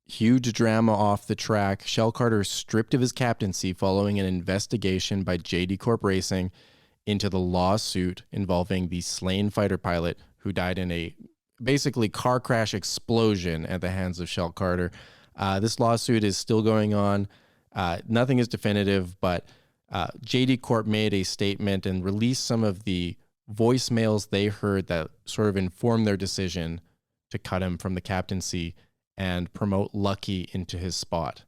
Huge drama off the track. Shell Carter stripped of his captaincy following an investigation by JD Corp Racing into the lawsuit involving the slain fighter pilot who died in a basically car crash explosion at the hands of Shell Carter. This lawsuit is still going on. Nothing is definitive, but JD Corp made a statement and released some of the voicemails they heard that sort of informed their decision to cut him from the captaincy and promote Lucky into his spot.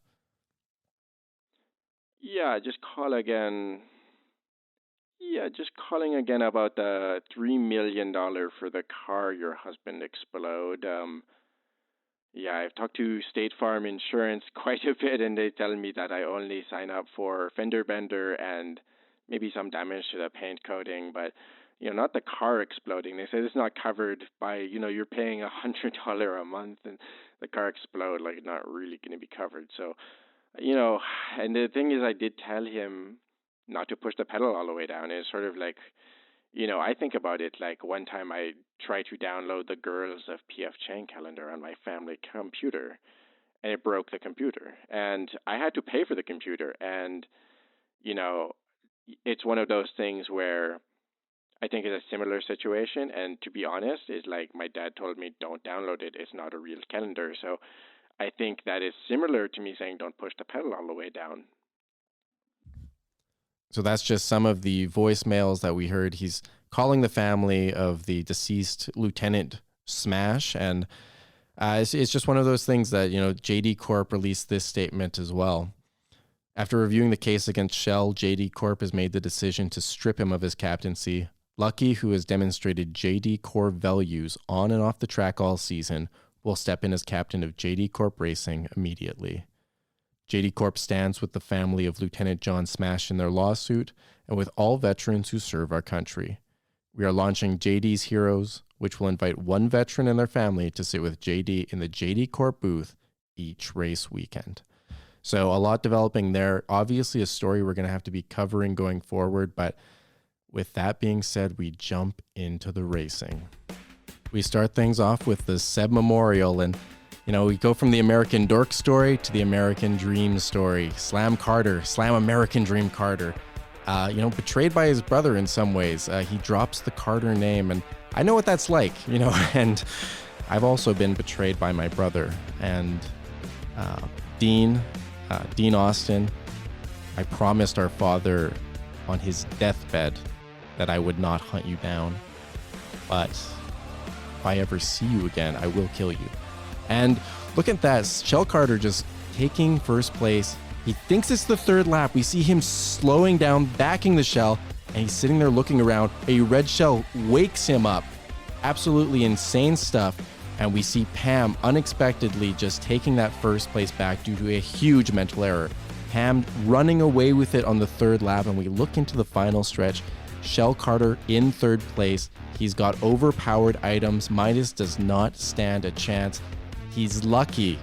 Just calling again about the $3 million for the car your husband explode. I've talked to State Farm Insurance quite a bit, and they tell me that I only sign up for fender bender and maybe some damage to the paint coating, but not the car exploding. They say it's not covered by, you're paying $100 a month and the car explode, like not really going to be covered. So, and the thing is, I did tell him not to push the pedal all the way down. It's sort of like, I think about it like one time I tried to download the Girls of PF Chang calendar on my family computer, and it broke the computer. And I had to pay for the computer. And, it's one of those things where I think it's a similar situation. And to be honest, it's like my dad told me, don't download it. It's not a real calendar. So I think that is similar to me saying, don't push the pedal all the way down. So that's just some of the voicemails that we heard. He's calling the family of the deceased Lieutenant Smash. And it's just one of those things that, JD Corp released this statement as well. After reviewing the case against Shell, JD Corp has made the decision to strip him of his captaincy. Lucky, who has demonstrated JD Corp values on and off the track all season, will step in as captain of JD Corp Racing immediately. JD Corp stands with the family of Lieutenant John Smash in their lawsuit and with all veterans who serve our country. We are launching JD's Heroes, which will invite one veteran and their family to sit with JD in the JD Corp booth each race weekend. So a lot developing there. Obviously a story we're going to have to be covering going forward, but with that being said, we jump into the racing. We start things off with the Seb Memorial, and we go from the American Dork story to the American Dream story. Slam American Dream Carter. Betrayed by his brother in some ways. He drops the Carter name, and I know what that's like, and I've also been betrayed by my brother. And Dean Austin, I promised our father on his deathbed that I would not hunt you down. But if I ever see you again, I will kill you. And look at that, Shell Carter just taking first place. He thinks it's the third lap. We see him slowing down, backing the Shell, and he's sitting there looking around. A red Shell wakes him up. Absolutely insane stuff. And we see Pam unexpectedly just taking that first place back due to a huge mental error. Pam running away with it on the third lap, and we look into the final stretch. Shell Carter in third place. He's got overpowered items. Midas does not stand a chance. He's lucky,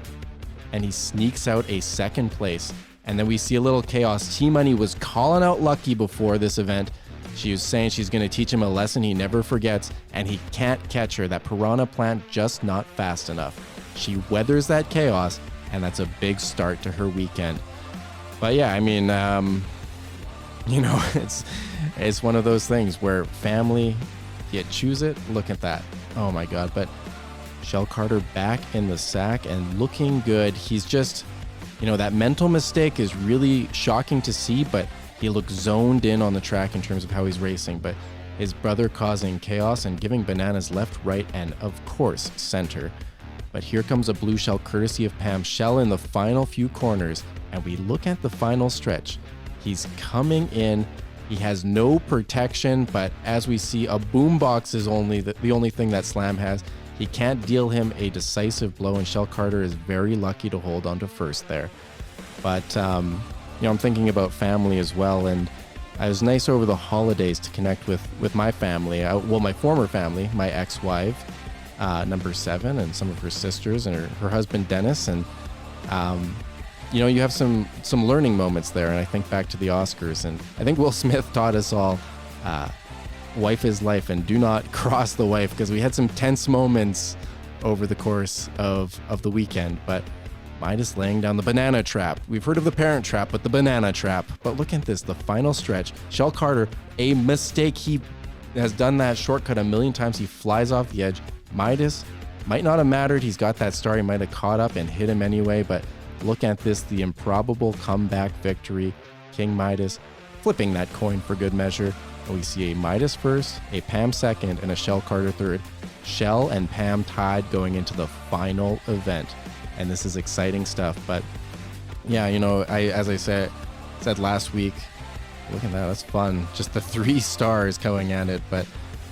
and he sneaks out a second place. And then we see a little chaos. T-Money was calling out Lucky before this event. She was saying she's going to teach him a lesson he never forgets, and he can't catch her. That piranha plant just not fast enough. She weathers that chaos, and that's a big start to her weekend. But yeah, I mean, it's one of those things where family, you choose it. Look at that. Oh my God. But Shell Carter back in the sack and looking good. He's just, that mental mistake is really shocking to see, but he looks zoned in on the track in terms of how he's racing. But his brother causing chaos and giving bananas left, right, and of course, center. But here comes a blue Shell courtesy of Pam. Shell in the final few corners, and we look at the final stretch. He's coming in. He has no protection, but as we see, a boombox is only the only thing that Slam has. He can't deal him a decisive blow, and Shell Carter is very lucky to hold on to first there. But, I'm thinking about family as well, and it was nice over the holidays to connect with my family. My former family, my ex-wife, number 7, and some of her sisters, and her husband, Dennis, and you have some learning moments there. And I think back to the Oscars, and I think Will Smith taught us all, wife is life, and do not cross the wife, because we had some tense moments over the course of the weekend. But Midas laying down the banana trap. We've heard of the parent trap, but the banana trap. But look at this, the final stretch. Shell Carter, a mistake. He has done that shortcut a million times. He flies off the edge. Midas might not have mattered. He's got that star. He might have caught up and hit him anyway. But look at this, the improbable comeback victory. King Midas flipping that coin for good measure. And we see a Midas first, a Pam second, and a Shell Carter third. Shell and Pam tied going into the final event. And this is exciting stuff. But yeah, as I said last week, look at that. That's fun. Just the 3 stars going at it. But,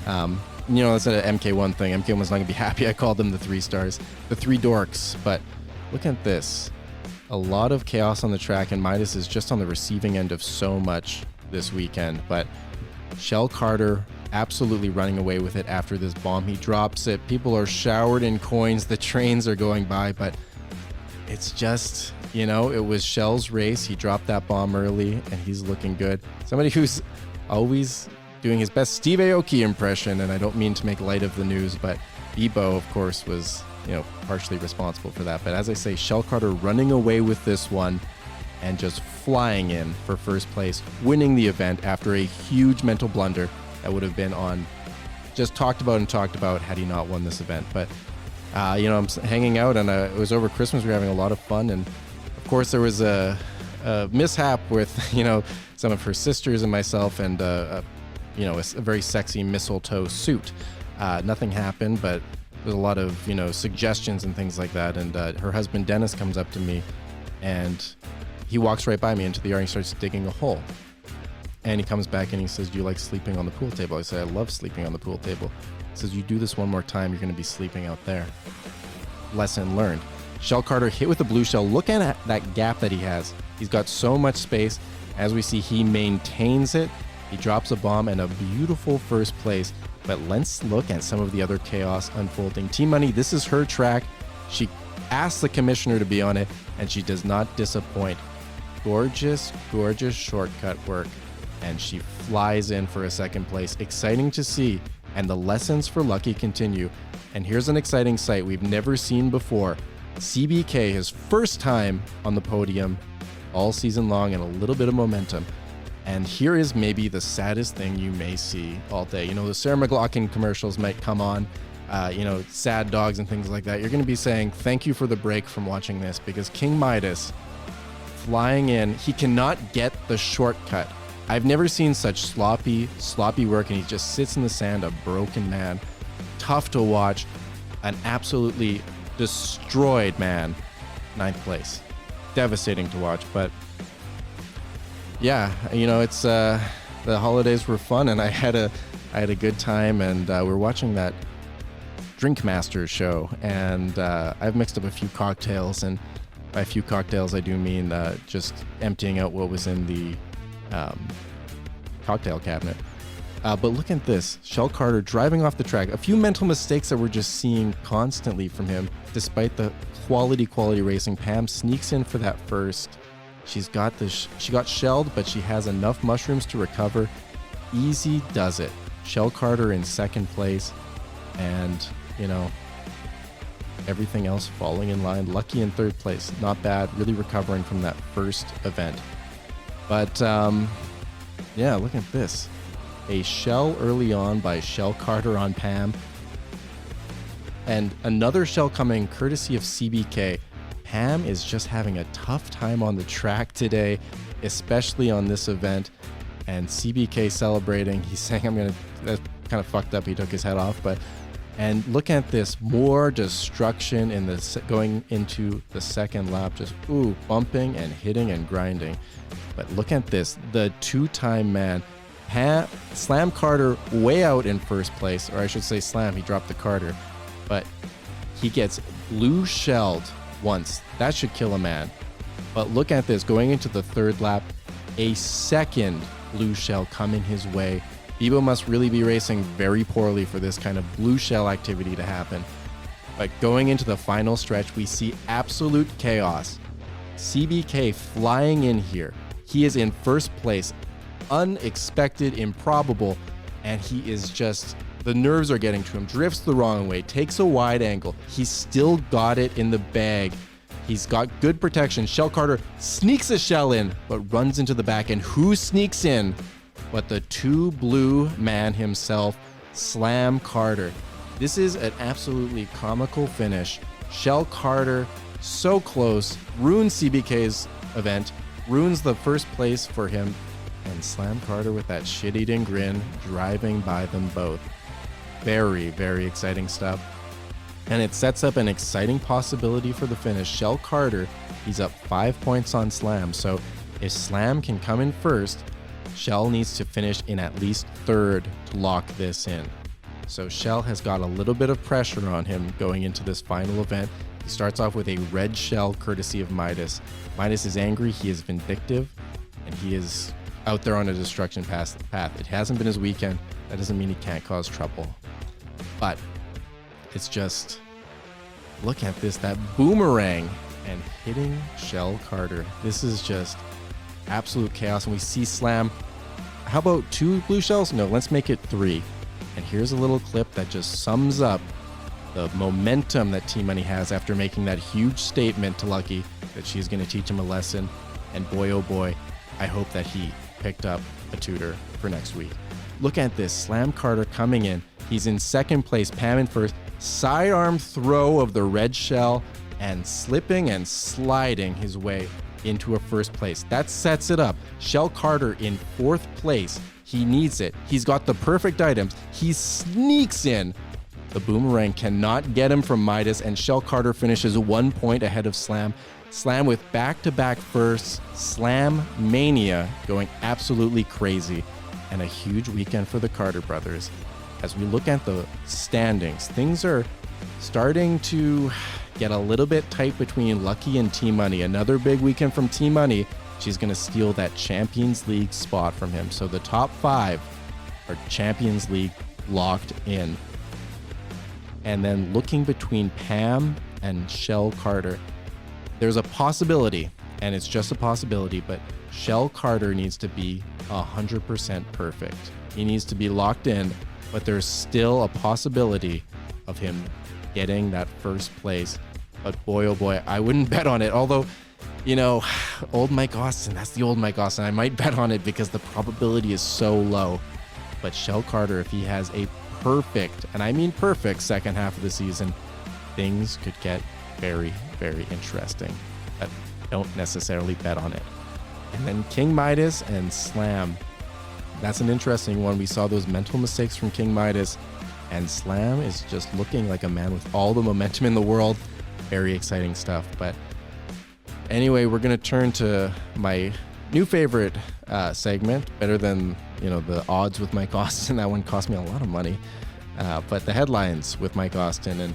that's an MK1 thing. MK1's not going to be happy I called them the 3 stars. The 3 dorks. But look at this. A lot of chaos on the track, and Midas is just on the receiving end of so much this weekend. But Shell Carter absolutely running away with it after this bomb. He drops it. People are showered in coins. The trains are going by, but it's just, it was Shell's race. He dropped that bomb early, and he's looking good. Somebody who's always doing his best Steve Aoki impression, and I don't mean to make light of the news, but Bebo, of course, was, partially responsible for that. But as I say, Shell Carter running away with this one and just flying in for first place, winning the event after a huge mental blunder that would have been talked about had he not won this event. But I'm hanging out, and it was over Christmas. We were having a lot of fun, and of course there was a mishap with some of her sisters and myself, and a very sexy mistletoe suit. Nothing happened, but there's a lot of suggestions and things like that. And her husband Dennis comes up to me, and he walks right by me into the yard and he starts digging a hole. And he comes back and he says, "Do you like sleeping on the pool table?" I say, "I love sleeping on the pool table." He says, "You do this one more time, you're going to be sleeping out there." Lesson learned. Shell Carter hit with the blue shell. Look at that gap that he has. He's got so much space. As we see, he maintains it. He drops a bomb and a beautiful first place. But let's look at some of the other chaos unfolding. Team Money, this is her track. She asked the commissioner to be on it, and she does not disappoint. Gorgeous, gorgeous shortcut work. And she flies in for a second place. Exciting to see. And the lessons for Lucky continue. And here's an exciting sight we've never seen before. CBK, his first time on the podium all season long, and a little bit of momentum. And here is maybe the saddest thing you may see all day. The Sarah McLachlan commercials might come on, sad dogs and things like that. You're going to be saying, thank you for the break from watching this, because King Midas flying in, he cannot get the shortcut. I've never seen such sloppy work, and he just sits in the sand, a broken man. Tough to watch, an absolutely destroyed man. 9th place. Devastating to watch, but yeah, it's the holidays were fun, and I had a good time, and we're watching that Drink Masters show, and I've mixed up a few cocktails, and by a few cocktails I do mean just emptying out what was in the cocktail cabinet. But look at this, Shell Carter driving off the track. A few mental mistakes that we're just seeing constantly from him, despite the quality racing. Pam sneaks in for that first. She got shelled, but she has enough mushrooms to recover. Easy does it. Shell Carter in second place, and everything else falling in line. Lucky in third place. Not bad. Really recovering from that first event. But yeah, look at this. A shell early on by Shell Carter on Pam. And another shell coming courtesy of CBK. Pam is just having a tough time on the track today, especially on this event. And CBK celebrating. He's saying, that's kind of fucked up. He took his head off. And look at this. More destruction going into the second lap. Just, bumping and hitting and grinding. But look at this. The 2-time man. Slam Carter way out in first place. Or I should say slam. He dropped the Carter. But he gets blue shelled once. That should kill a man. But look at this. Going into the third lap, a second blue shell coming his way. Bebo must really be racing very poorly for this kind of blue shell activity to happen. But going into the final stretch, we see absolute chaos. CBK flying in here. He is in first place. Unexpected, improbable, and he is just, the nerves are getting to him. Drifts the wrong way, takes a wide angle. He's still got it in the bag. He's got good protection. Shell Carter sneaks a shell in, but runs into the back. And who sneaks in but the two blue man himself, Slam Carter. This is an absolutely comical finish. Shell Carter, so close, ruins CBK's event, ruins the first place for him, and Slam Carter with that shit-eating grin driving by them both. Very, very exciting stuff. And it sets up an exciting possibility for the finish. Shell Carter, he's up 5 points on Slam. So if Slam can come in first, Shell needs to finish in at least third to lock this in. So Shell has got a little bit of pressure on him going into this final event. He starts off with a red shell courtesy of Midas. Midas is angry, he is vindictive, and he is out there on a destruction path. It hasn't been his weekend. That doesn't mean he can't cause trouble. But it's just, look at this, that boomerang and hitting Shell Carter. This is just absolute chaos. And we see Slam, how about 2 blue shells? No, let's make it 3. And here's a little clip that just sums up the momentum that Team Money has after making that huge statement to Lucky that she's going to teach him a lesson. And boy, oh boy, I hope that he picked up a tutor for next week. Look at this, Slam Carter coming in. He's in second place, Pam in first. Sidearm throw of the red shell and slipping and sliding his way into a first place. That sets it up. Shell Carter in fourth place. He needs it. He's got the perfect items. He sneaks in. The boomerang cannot get him from Midas, and Shell Carter finishes 1 point ahead of Slam. Slam with back-to-back firsts. Slam Mania going absolutely crazy. And a huge weekend for the Carter brothers. As we look at the standings, things are starting to get a little bit tight between Lucky and Team Money. Another big weekend from Team Money. She's going to steal that Champions League spot from him. So the top 5 are Champions League locked in. And then looking between Pam and Shell Carter, there's a possibility, and it's just a possibility, but Shell Carter needs to be 100% perfect. He needs to be locked in, but there's still a possibility of him getting that first place. But boy, oh boy, I wouldn't bet on it. Although, you know, old Mike Austin, that's the old Mike Austin. I might bet on it because the probability is so low. But Shell Carter, if he has a perfect, and I mean perfect, second half of the season, things could get very, very interesting. But don't necessarily bet on it. And then King Midas and Slam. That's an interesting one. We saw those mental mistakes from King Midas, and Slam is just looking like a man with all the momentum in the world. Very exciting stuff. But anyway, we're going to turn to my new favorite segment, better than, you know, the odds with Mike Austin. That one cost me a lot of money. But the headlines with Mike Austin. And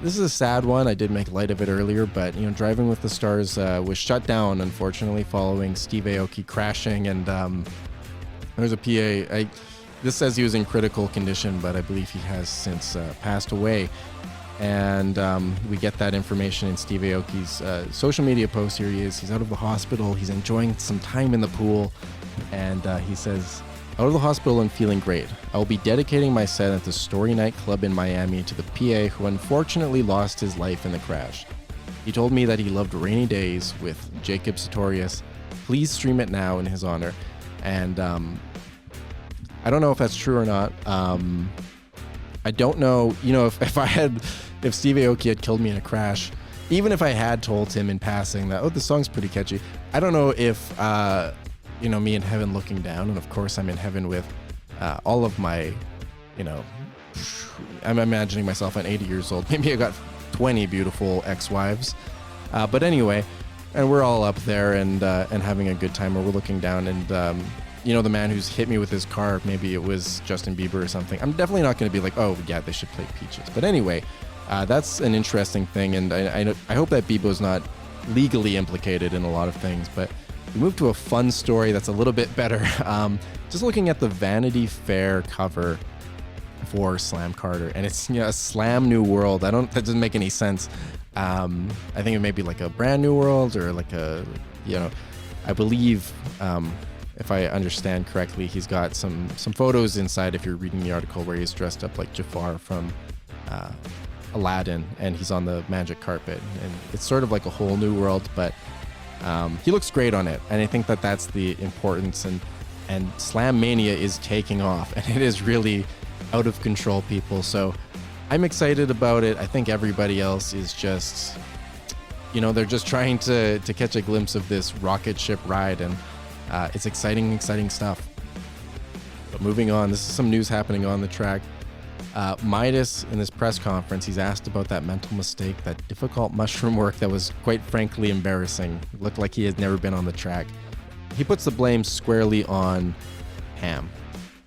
this is a sad one. I did make light of it earlier, but, you know, Driving with the Stars was shut down, unfortunately, following Steve Aoki crashing. And there's a PA. This says he was in critical condition, but I believe he has since passed away. And we get that information in Steve Aoki's social media post. Here he is. He's out of the hospital. He's enjoying some time in the pool. And he says, out of the hospital and feeling great. I will be dedicating my set at the Story Night Club in Miami to the PA who unfortunately lost his life in the crash. He told me that he loved Rainy Days with Jacob Sartorius. Please stream it now in his honor. And I don't know if that's true or not. I don't know, you know, if Steve Aoki had killed me in a crash, even if I had told him in passing that, oh, the song's pretty catchy, I don't know if, you know, me in heaven looking down, and of course I'm in heaven with all of my, you know, I'm imagining myself at 80 years old. Maybe I got 20 beautiful ex-wives. But anyway, and we're all up there and having a good time, or we're looking down and, you know, the man who's hit me with his car, maybe it was Justin Bieber or something. I'm definitely not going to be like, oh, yeah, they should play Peaches. But anyway, that's an interesting thing. And I hope that Bieber's not legally implicated in a lot of things. But we move to a fun story that's a little bit better. Just looking at the Vanity Fair cover for Slam Carter. And it's, you know, a Slam New World. That doesn't make any sense. I think it may be like a brand new world or like a, you know, I believe... if I understand correctly, he's got some photos inside, if you're reading the article, where he's dressed up like Jafar from Aladdin, and he's on the magic carpet, and it's sort of like a whole new world, but he looks great on it, and I think that that's the importance, and Slam Mania is taking off, and it is really out of control, people. So I'm excited about it. I think everybody else is just, they're just trying to catch a glimpse of this rocket ship ride, and it's exciting stuff. But moving on, this is some news happening on the track. Midas, in this press conference, he's asked about that mental mistake, that difficult mushroom work that was quite frankly embarrassing. It looked like he had never been on the track. He puts the blame squarely on Ham.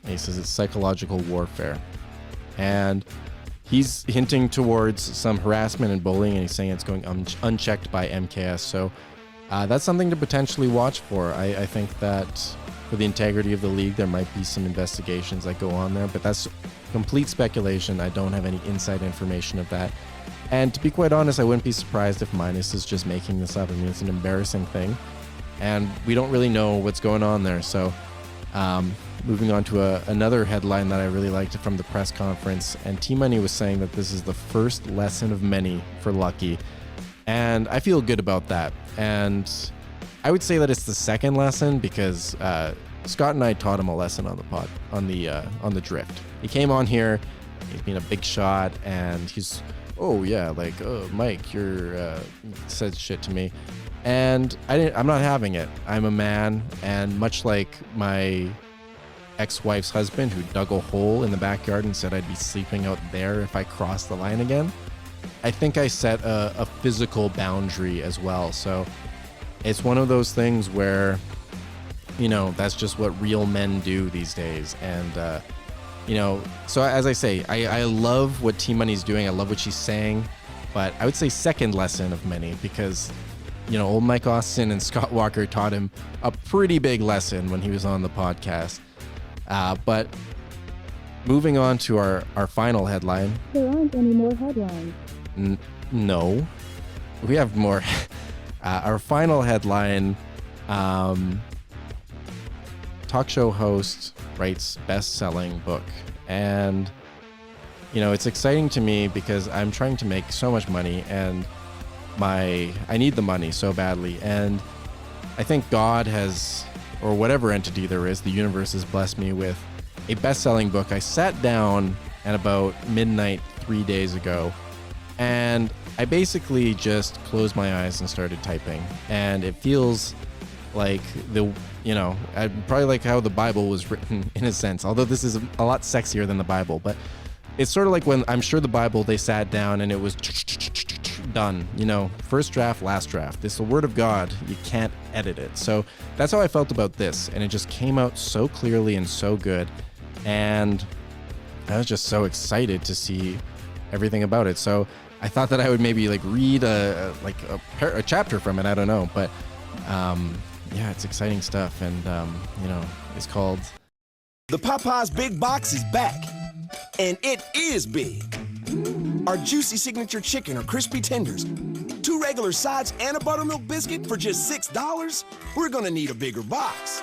He says it's psychological warfare. And he's hinting towards some harassment and bullying, and he's saying it's going unchecked by MKS. So that's something to potentially watch for. I think that for the integrity of the league, there might be some investigations that go on there, but that's complete speculation. I don't have any inside information of that. And to be quite honest, I wouldn't be surprised if Midas is just making this up. I mean, it's an embarrassing thing, and we don't really know what's going on there. So moving on to another headline that I really liked from the press conference, and T-Money was saying that this is the first lesson of many for Lucky, and I feel good about that. And I would say that it's the second lesson because Scott and I taught him a lesson on the pod, on the drift. He came on here, he's been a big shot, and he's, Mike, you're said shit to me, and I'm not having it. I'm a man, and much like my ex-wife's husband who dug a hole in the backyard and said I'd be sleeping out there if I crossed the line again, I think I set a physical boundary as well. So it's one of those things where, that's just what real men do these days. And, so as I say, I love what T-Money's doing. I love what she's saying, but I would say second lesson of many because, old Mike Austin and Scott Walker taught him a pretty big lesson when he was on the podcast. But moving on to our final headline. There aren't any more headlines. No, we have more. Our final headline, talk show host writes best-selling book. And, it's exciting to me because I'm trying to make so much money, and I need the money so badly. And I think God has, or whatever entity there is, the universe has blessed me with a best-selling book. I sat down at about midnight 3 days ago, and I basically just closed my eyes and started typing, and it feels like probably like how the Bible was written in a sense, although this is a lot sexier than the Bible, but it's sort of like when I'm sure the Bible, they sat down and it was done, first draft, last draft. It's the word of God. You can't edit it. So that's how I felt about this, and it just came out so clearly and so good, and I was just so excited to see everything about it. So I thought that I would maybe read a chapter from it. I don't know, but it's exciting stuff, and it's called The Popeyes Big Box is back, and it is big. Our juicy signature chicken or crispy tenders, 2 regular sides, and a buttermilk biscuit for just $6. We're gonna need a bigger box.